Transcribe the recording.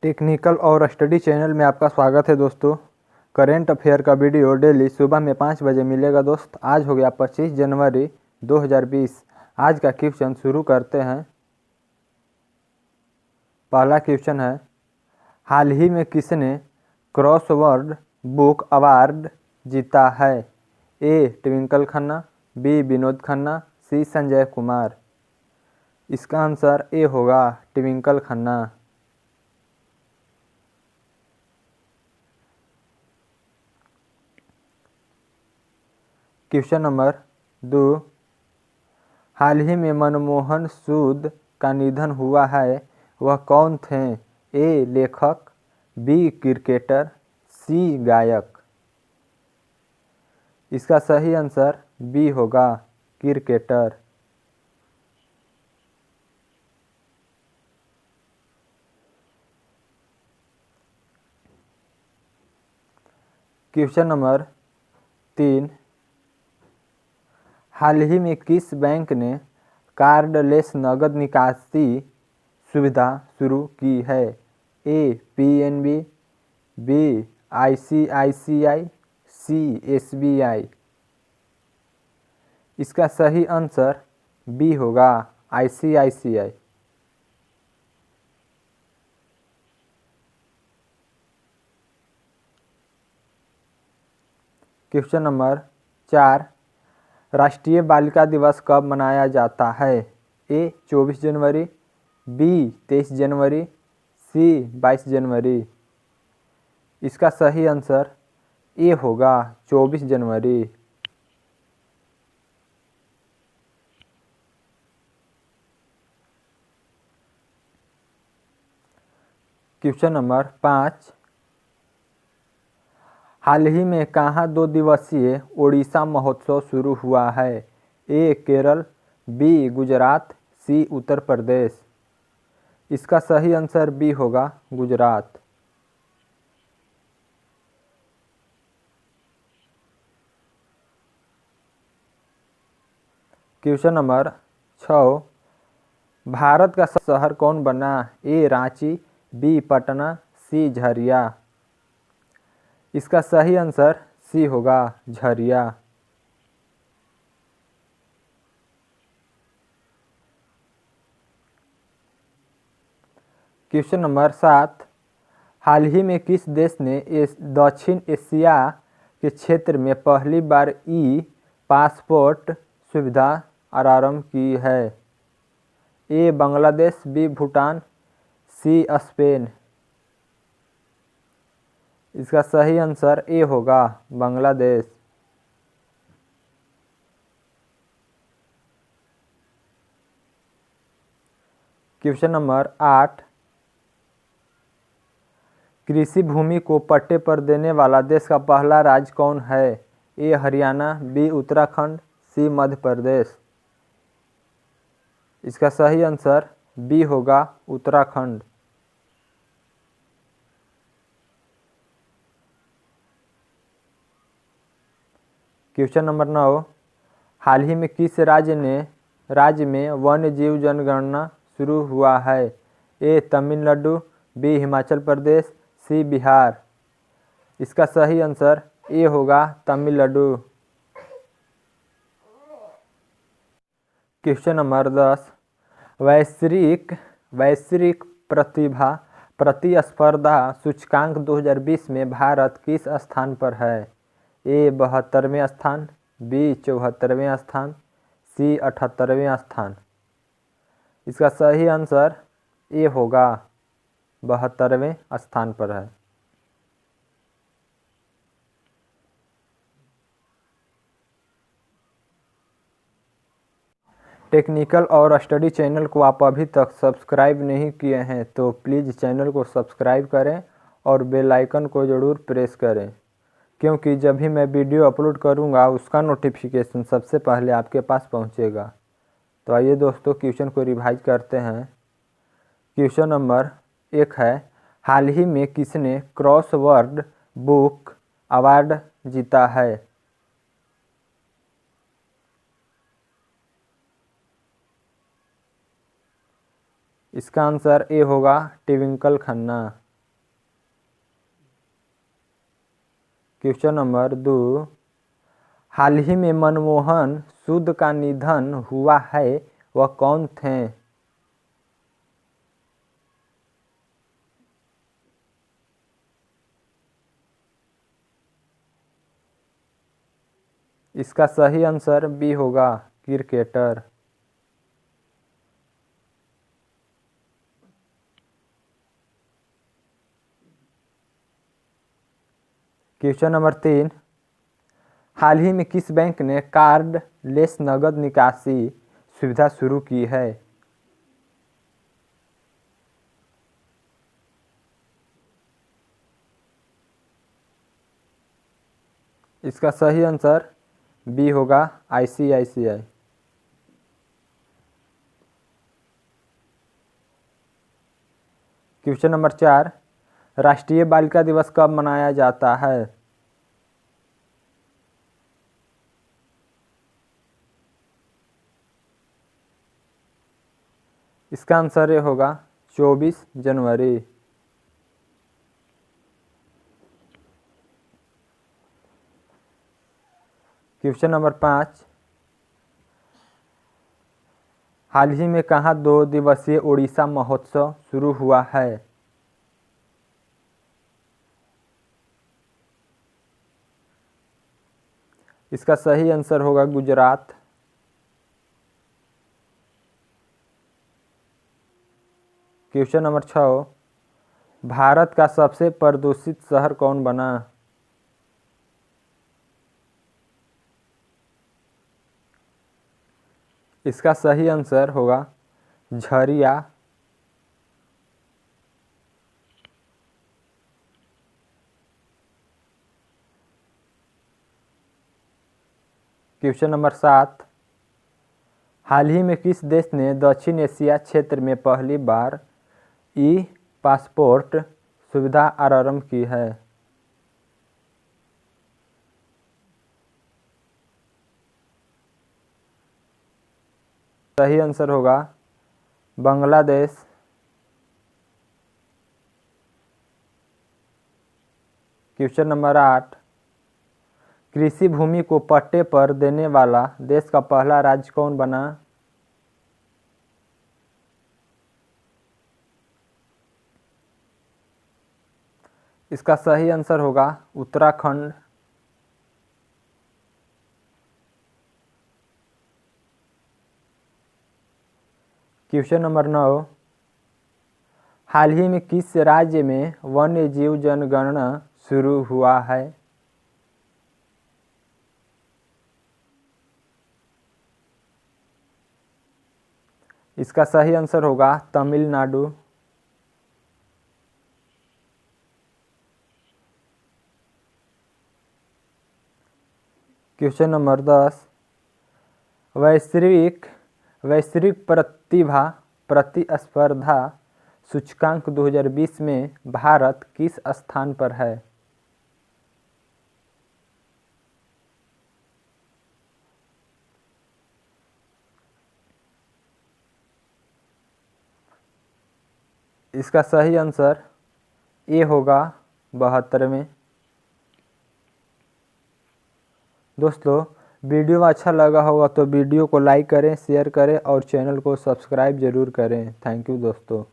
Technical और study channel में आपका स्वागत है दोस्तों। करेंट अफेयर का वीडियो डेली सुबह में 5 बजे मिलेगा दोस्त। आज हो गया 25 जनवरी 2020। आज का क्वेश्चन शुरू करते हैं। पहला क्वेश्चन है, हाल ही में किसने क्रॉसवर्ड बुक अवार्ड जीता है? ए ट्विंकल खन्ना, बी विनोद खन्ना, सी संजय कुमार। इसका आंसर ए होगा ट्विंकल खन्ना। क्वेश्चन नंबर 2, हाल ही में मनमोहन सूद का निधन हुआ है, वह कौन थे? ए लेखक, बी क्रिकेटर, सी गायक। इसका सही आंसर बी होगा क्रिकेटर। क्वेश्चन नंबर 3, हाल ही में किस बैंक ने कार्डलेस नकद निकासी सुविधा शुरू की है? ए पीएनबी, बी आईसीआईसीआई, सी एसबीआई। इसका सही आंसर बी होगा आईसीआईसीआई। क्वेश्चन नंबर 4, राष्ट्रीय बालिका दिवस कब मनाया जाता है? ए 24 जनवरी, बी 23 जनवरी, सी 22 जनवरी। इसका सही आंसर ए होगा 24 जनवरी। क्वेश्चन नंबर 5, हाल ही में कहाँ 2 दिवसीय ओडिशा महोत्सव शुरू हुआ है? ए केरल, बी गुजरात, सी उत्तर प्रदेश। इसका सही आंसर बी होगा गुजरात। क्वेश्चन नंबर 6, भारत का शहर कौन बना? ए रांची, बी पटना, सी झरिया। इसका सही आंसर सी होगा झरिया। क्वेश्चन नंबर 7, हाल ही में किस देश ने दक्षिण एशिया के क्षेत्र में पहली बार ई पासपोर्ट सुविधा आरंभ की है? A Bangladesh, B Bhutan, C Spain. इसका सही आंसर ए होगा बांग्लादेश। क्वेश्चन नंबर 8, कृषि भूमि को पट्टे पर देने वाला देश का पहला राज्य कौन है? ए हरियाणा, बी उत्तराखंड, सी मध्य प्रदेश। इसका सही आंसर बी होगा उत्तराखंड। क्वेश्चन नंबर 9, हाल ही में किस राज्य में वन्य जीव जनगणना शुरू हुआ है? ए तमिलनाडु, बी हिमाचल प्रदेश, सी बिहार। इसका सही आंसर ए होगा तमिलनाडु। क्वेश्चन नंबर 10, वैश्विक प्रतिभा प्रतिस्पर्धा सूचकांक 2020 में भारत किस स्थान पर है? ए 72वें स्थान, बी 74वें स्थान, सी 78वें स्थान। इसका सही आंसर ए होगा 72वें स्थान पर है। टेक्निकल और स्टडी चैनल को आप अभी तक सब्सक्राइब नहीं किए हैं तो प्लीज़ चैनल को सब्सक्राइब करें और बेल आइकन को ज़रूर प्रेस करें, क्योंकि जब भी मैं वीडियो अपलोड करूंगा उसका नोटिफिकेशन सबसे पहले आपके पास पहुंचेगा। तो आइए दोस्तों क्वेश्चन को रिवाइज करते हैं। क्वेश्चन नंबर 1 है, हाल ही में किसने क्रॉसवर्ड बुक अवार्ड जीता है? इसका आंसर ए होगा ट्विंकल खन्ना। क्वेश्चन नंबर 2, हाल ही में मनमोहन सूद का निधन हुआ है, वह कौन थे? इसका सही आंसर बी होगा, क्रिकेटर। क्वेश्चन नंबर 3, हाल ही में किस बैंक ने कार्डलेस नकद निकासी सुविधा शुरू की है? इसका सही आंसर बी होगा, ICICI। क्वेश्चन नंबर 4, राष्ट्रीय बालिका दिवस कब मनाया जाता है? इसका आंसर ये होगा 24 जनवरी। क्वेश्चन नंबर 5, हाल ही में कहाँ 2 दिवसीय ओडिशा महोत्सव शुरू हुआ है? इसका सही आंसर होगा गुजरात। क्वेश्चन नंबर 6, भारत का सबसे प्रदूषित शहर कौन बना? इसका सही आंसर होगा झरिया। क्वेश्चन नंबर 7, हाल ही में किस देश ने दक्षिण एशिया क्षेत्र में पहली बार ई पासपोर्ट सुविधा आरंभ की है? सही आंसर होगा बांग्लादेश। क्वेश्चन नंबर 8, कृषि भूमि को पट्टे पर देने वाला देश का पहला राज्य कौन बना? इसका सही आंसर होगा उत्तराखंड। क्वेश्चन नंबर 9, हाल ही में किस राज्य में वन्य जीव जनगणना शुरू हुआ है? इसका सही आंसर होगा तमिलनाडु। क्वेश्चन नंबर 10, वैश्विक प्रतिभा प्रतिस्पर्धा सूचकांक 2020 में भारत किस स्थान पर है? इसका सही आंसर ए होगा 72वें। दोस्तों, वीडियो अच्छा लगा होगा तो वीडियो को लाइक करें, शेयर करें और चैनल को सब्सक्राइब जरूर करें। थैंक यू दोस्तों।